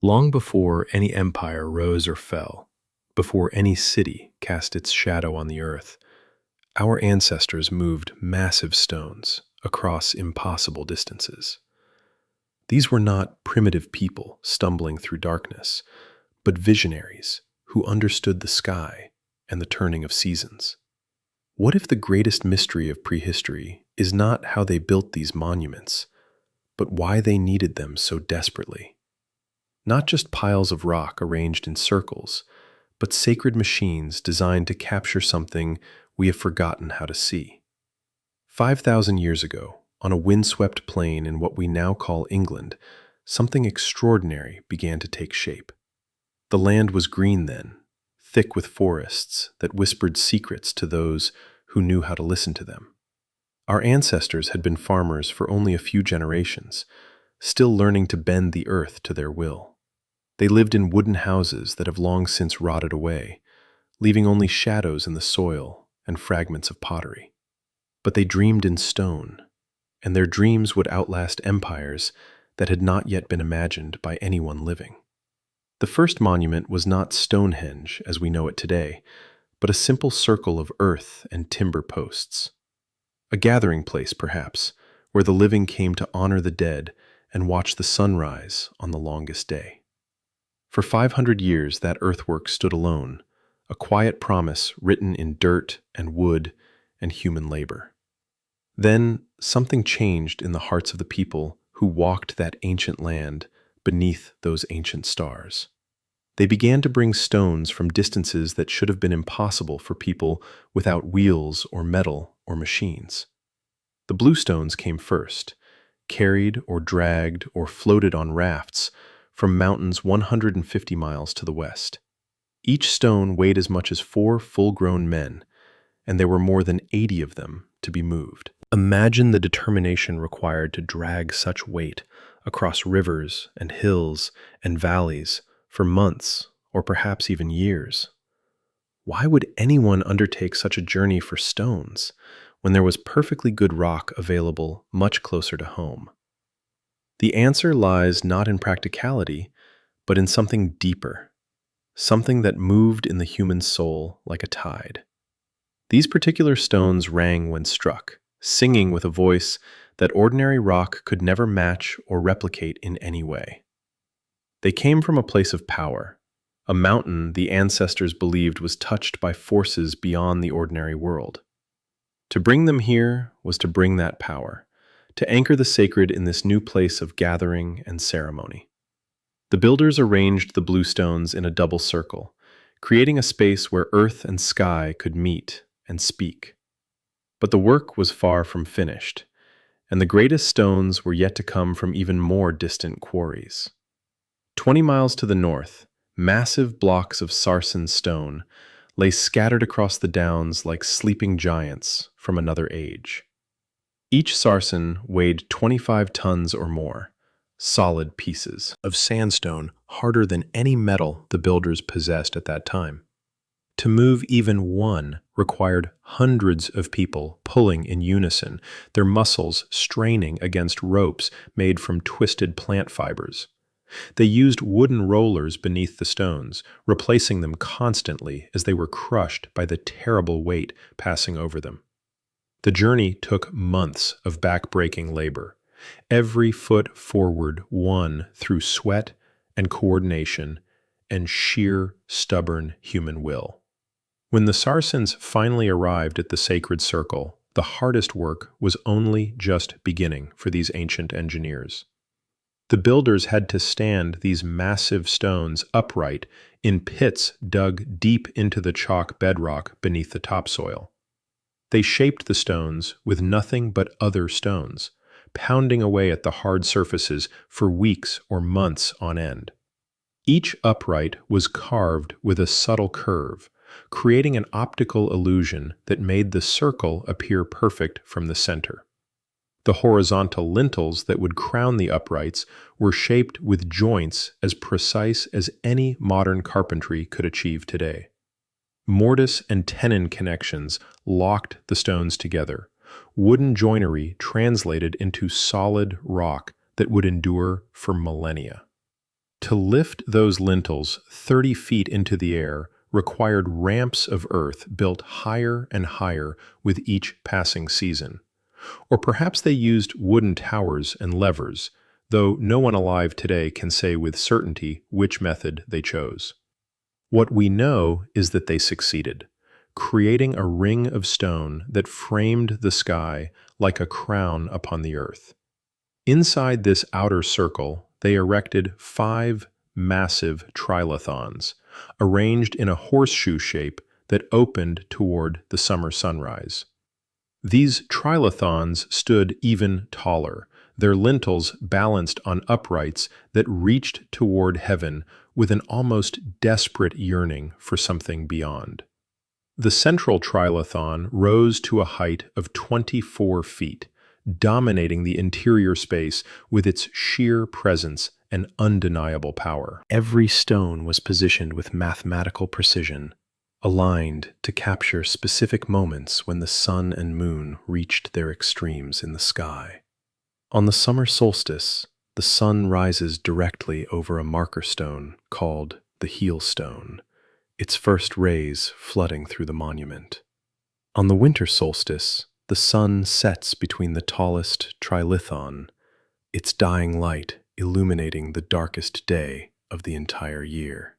Long before any empire rose or fell, before any city cast its shadow on the earth, our ancestors moved massive stones across impossible distances. These were not primitive people stumbling through darkness, but visionaries who understood the sky and the turning of seasons. What if the greatest mystery of prehistory is not how they built these monuments, but why they needed them so desperately? Not just piles of rock arranged in circles, but sacred machines designed to capture something we have forgotten how to see. 5,000 years ago, on a windswept plain in what we now call England, something extraordinary began to take shape. The land was green then, thick with forests that whispered secrets to those who knew how to listen to them. Our ancestors had been farmers for only a few generations, still learning to bend the earth to their will. They lived in wooden houses that have long since rotted away, leaving only shadows in the soil and fragments of pottery. But they dreamed in stone, and their dreams would outlast empires that had not yet been imagined by anyone living. The first monument was not Stonehenge as we know it today, but a simple circle of earth and timber posts. A gathering place, perhaps, where the living came to honor the dead and watch the sunrise on the longest day. For 500 years that earthwork stood alone, a quiet promise written in dirt and wood and human labor. Then something changed in the hearts of the people who walked that ancient land beneath those ancient stars. They began to bring stones from distances that should have been impossible for people without wheels or metal or machines. The bluestones came first, carried or dragged or floated on rafts from mountains 150 miles to the west. Each stone weighed as much as 4 full-grown men, and there were more than 80 of them to be moved. Imagine the determination required to drag such weight across rivers and hills and valleys for months or perhaps even years. Why would anyone undertake such a journey for stones when there was perfectly good rock available much closer to home? The answer lies not in practicality, but in something deeper, something that moved in the human soul like a tide. These particular stones rang when struck, singing with a voice that ordinary rock could never match or replicate in any way. They came from a place of power, a mountain the ancestors believed was touched by forces beyond the ordinary world. To bring them here was to bring that power, to anchor the sacred in this new place of gathering and ceremony. The builders arranged the bluestones in a double circle, creating a space where earth and sky could meet and speak. But the work was far from finished, and the greatest stones were yet to come from even more distant quarries. 20 miles to the north, massive blocks of sarsens stone lay scattered across the downs like sleeping giants from another age. Each sarsen weighed 25 tons or more, solid pieces of sandstone harder than any metal the builders possessed at that time. To move even one required hundreds of people pulling in unison, their muscles straining against ropes made from twisted plant fibers. They used wooden rollers beneath the stones, replacing them constantly as they were crushed by the terrible weight passing over them. The journey took months of back-breaking labor, every foot forward won through sweat and coordination and sheer, stubborn human will. When the sarsens finally arrived at the sacred circle, the hardest work was only just beginning for these ancient engineers. The builders had to stand these massive stones upright in pits dug deep into the chalk bedrock beneath the topsoil. They shaped the stones with nothing but other stones, pounding away at the hard surfaces for weeks or months on end. Each upright was carved with a subtle curve, creating an optical illusion that made the circle appear perfect from the center. The horizontal lintels that would crown the uprights were shaped with joints as precise as any modern carpentry could achieve today. Mortise and tenon connections locked the stones together, wooden joinery translated into solid rock that would endure for millennia. To lift those lintels 30 feet into the air required ramps of earth built higher and higher with each passing season. Or perhaps they used wooden towers and levers, though no one alive today can say with certainty which method they chose. What we know is that they succeeded, creating a ring of stone that framed the sky like a crown upon the earth. Inside this outer circle, they erected 5 massive trilithons, arranged in a horseshoe shape that opened toward the summer sunrise. These trilithons stood even taller, their lintels balanced on uprights that reached toward heaven with an almost desperate yearning for something beyond. The central trilithon rose to a height of 24 feet, dominating the interior space with its sheer presence and undeniable power. Every stone was positioned with mathematical precision, aligned to capture specific moments when the sun and moon reached their extremes in the sky. On the summer solstice, the sun rises directly over a marker stone called the heel stone, its first rays flooding through the monument. On the winter solstice, the sun sets between the tallest trilithon, its dying light illuminating the darkest day of the entire year.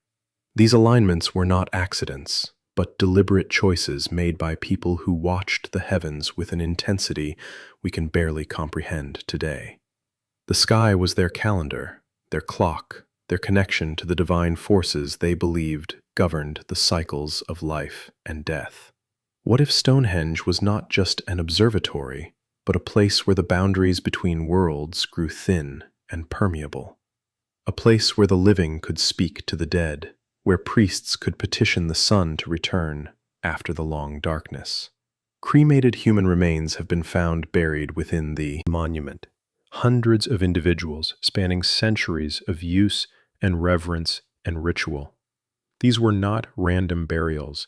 These alignments were not accidents, but deliberate choices made by people who watched the heavens with an intensity we can barely comprehend today. The sky was their calendar, their clock, their connection to the divine forces they believed governed the cycles of life and death. What if Stonehenge was not just an observatory, but a place where the boundaries between worlds grew thin and permeable? A place where the living could speak to the dead, where priests could petition the sun to return after the long darkness. Cremated human remains have been found buried within the monument. Hundreds of individuals spanning centuries of use and reverence and ritual. These were not random burials,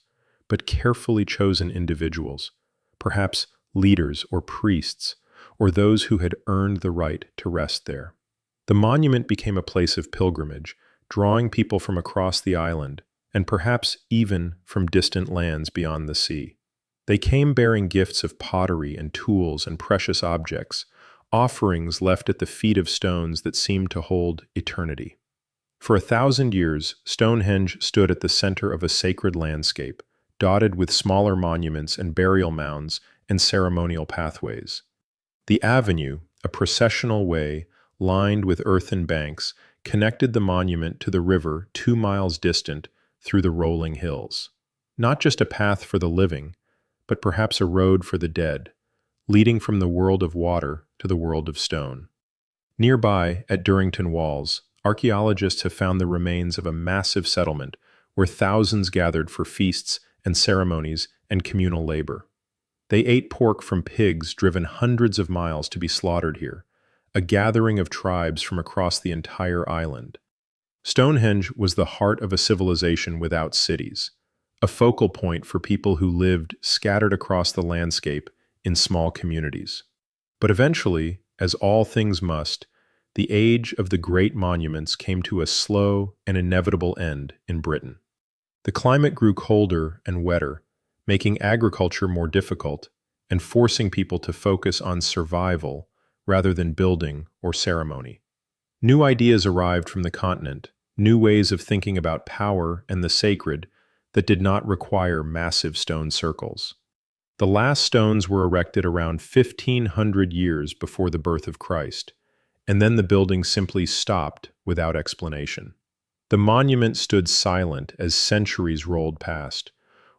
but carefully chosen individuals, perhaps leaders or priests, or those who had earned the right to rest there. The monument became a place of pilgrimage, drawing people from across the island, and perhaps even from distant lands beyond the sea. They came bearing gifts of pottery and tools and precious objects, offerings left at the feet of stones that seemed to hold eternity. For 1,000 years, Stonehenge stood at the center of a sacred landscape, dotted with smaller monuments and burial mounds and ceremonial pathways. The avenue, a processional way lined with earthen banks, connected the monument to the river 2 miles distant through the rolling hills. Not just a path for the living, but perhaps a road for the dead, leading from the world of water to the world of stone. Nearby, at Durrington Walls, archaeologists have found the remains of a massive settlement where thousands gathered for feasts and ceremonies and communal labor. They ate pork from pigs driven hundreds of miles to be slaughtered here, a gathering of tribes from across the entire island. Stonehenge was the heart of a civilization without cities, a focal point for people who lived scattered across the landscape in small communities. But eventually, as all things must, the age of the great monuments came to a slow and inevitable end in Britain. The climate grew colder and wetter, making agriculture more difficult and forcing people to focus on survival rather than building or ceremony. New ideas arrived from the continent, new ways of thinking about power and the sacred that did not require massive stone circles. The last stones were erected around 1,500 years before the birth of Christ, and then the building simply stopped without explanation. The monument stood silent as centuries rolled past,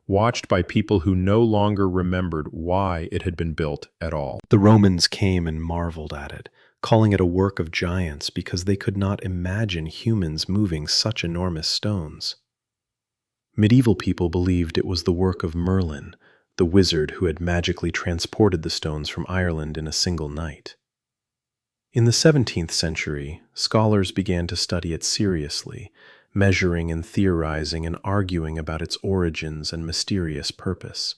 watched by people who no longer remembered why it had been built at all. The Romans came and marveled at it, calling it a work of giants because they could not imagine humans moving such enormous stones. Medieval people believed it was the work of Merlin, the wizard who had magically transported the stones from Ireland in a single night. In the 17th century, scholars began to study it seriously, measuring and theorizing and arguing about its origins and mysterious purpose.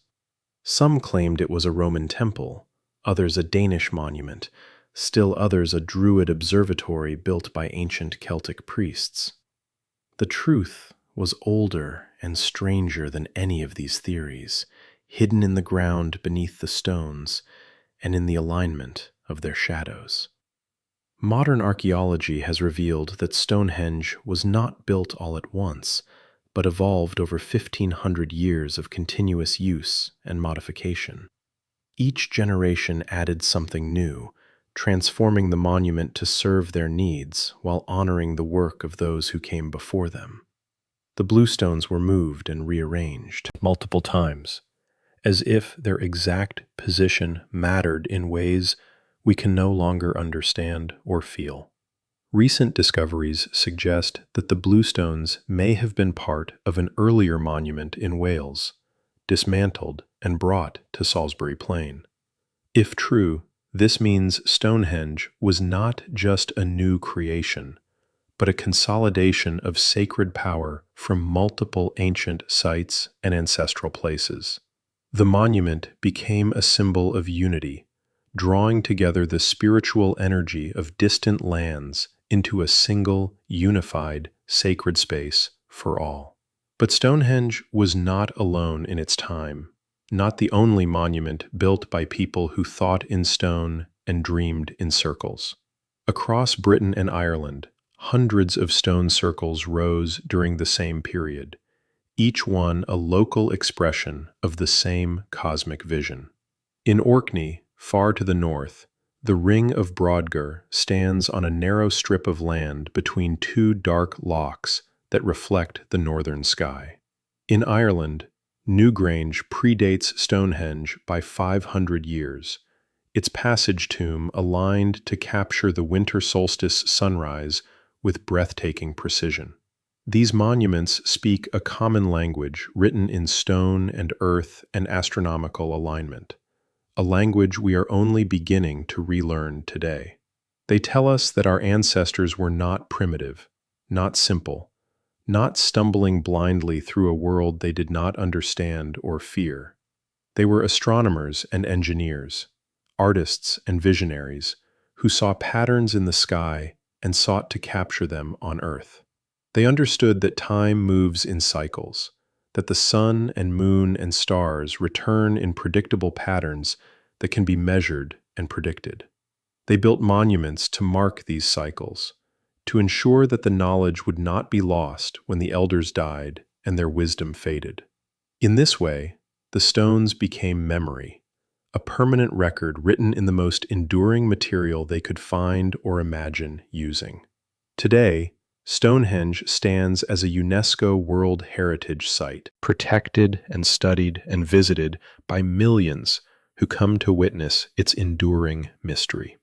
Some claimed it was a Roman temple, others a Danish monument, still others a Druid observatory built by ancient Celtic priests. The truth was older and stranger than any of these theories, hidden in the ground beneath the stones and in the alignment of their shadows. Modern archaeology has revealed that Stonehenge was not built all at once, but evolved over 1,500 years of continuous use and modification. Each generation added something new, transforming the monument to serve their needs while honoring the work of those who came before them. The bluestones were moved and rearranged multiple times, as if their exact position mattered in ways we can no longer understand or feel. Recent discoveries suggest that the bluestones may have been part of an earlier monument in Wales, dismantled and brought to Salisbury Plain. If true, this means Stonehenge was not just a new creation, but a consolidation of sacred power from multiple ancient sites and ancestral places. The monument became a symbol of unity, drawing together the spiritual energy of distant lands into a single, unified, sacred space for all. But Stonehenge was not alone in its time, not the only monument built by people who thought in stone and dreamed in circles. Across Britain and Ireland, hundreds of stone circles rose during the same period, each one a local expression of the same cosmic vision. In Orkney, far to the north, the Ring of Brodgar stands on a narrow strip of land between two dark lochs that reflect the northern sky. In Ireland, Newgrange predates Stonehenge by 500 years, its passage tomb aligned to capture the winter solstice sunrise with breathtaking precision. These monuments speak a common language written in stone and earth and astronomical alignment, a language we are only beginning to relearn today. They tell us that our ancestors were not primitive, not simple, not stumbling blindly through a world they did not understand or fear. They were astronomers and engineers, artists and visionaries who saw patterns in the sky and sought to capture them on Earth. They understood that time moves in cycles, that the sun and moon and stars return in predictable patterns that can be measured and predicted. They built monuments to mark these cycles, to ensure that the knowledge would not be lost when the elders died and their wisdom faded. In this way, the stones became memory, a permanent record written in the most enduring material they could find or imagine using. Today, Stonehenge stands as a UNESCO World Heritage Site, protected and studied and visited by millions who come to witness its enduring mystery.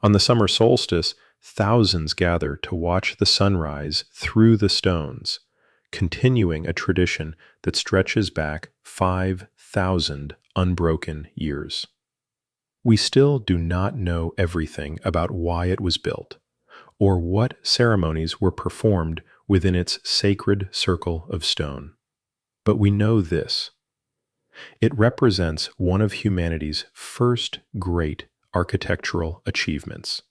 On the summer solstice, thousands gather to watch the sunrise through the stones, continuing a tradition that stretches back 5,000 unbroken years. We still do not know everything about why it was built, or what ceremonies were performed within its sacred circle of stone. But we know this. It represents one of humanity's first great architectural achievements,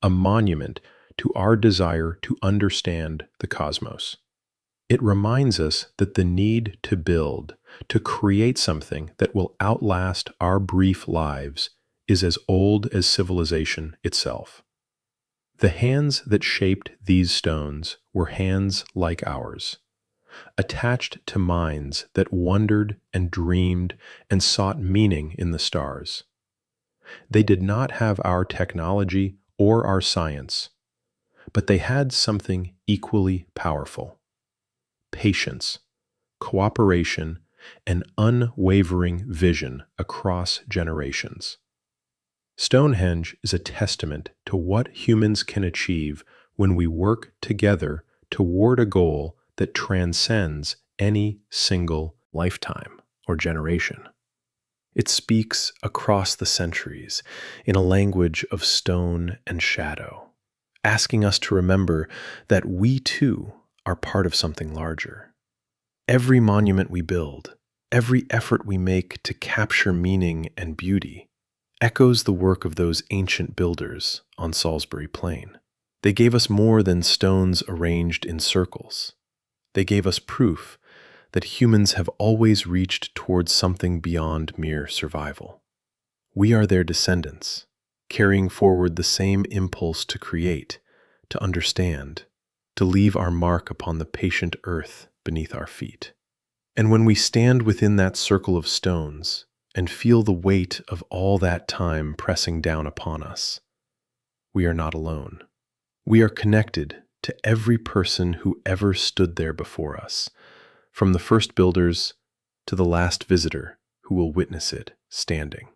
a monument to our desire to understand the cosmos. It reminds us that the need to build, to create something that will outlast our brief lives, is as old as civilization itself. The hands that shaped these stones were hands like ours, attached to minds that wondered and dreamed and sought meaning in the stars. They did not have our technology or our science, but they had something equally powerful: patience, cooperation, and unwavering vision across generations. Stonehenge is a testament to what humans can achieve when we work together toward a goal that transcends any single lifetime or generation. It speaks across the centuries in a language of stone and shadow, asking us to remember that we too are part of something larger. Every monument we build, every effort we make to capture meaning and beauty, echoes the work of those ancient builders on Salisbury Plain. They gave us more than stones arranged in circles. They gave us proof that humans have always reached towards something beyond mere survival. We are their descendants, carrying forward the same impulse to create, to understand, to leave our mark upon the patient earth beneath our feet. And when we stand within that circle of stones and feel the weight of all that time pressing down upon us, we are not alone. We are connected to every person who ever stood there before us, from the first builders to the last visitor who will witness it standing.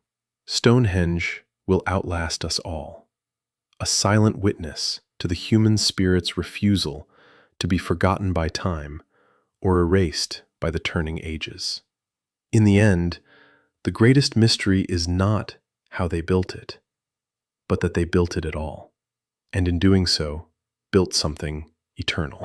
Stonehenge will outlast us all, a silent witness to the human spirit's refusal to be forgotten by time or erased by the turning ages. In the end, the greatest mystery is not how they built it, but that they built it at all, and in doing so, built something eternal.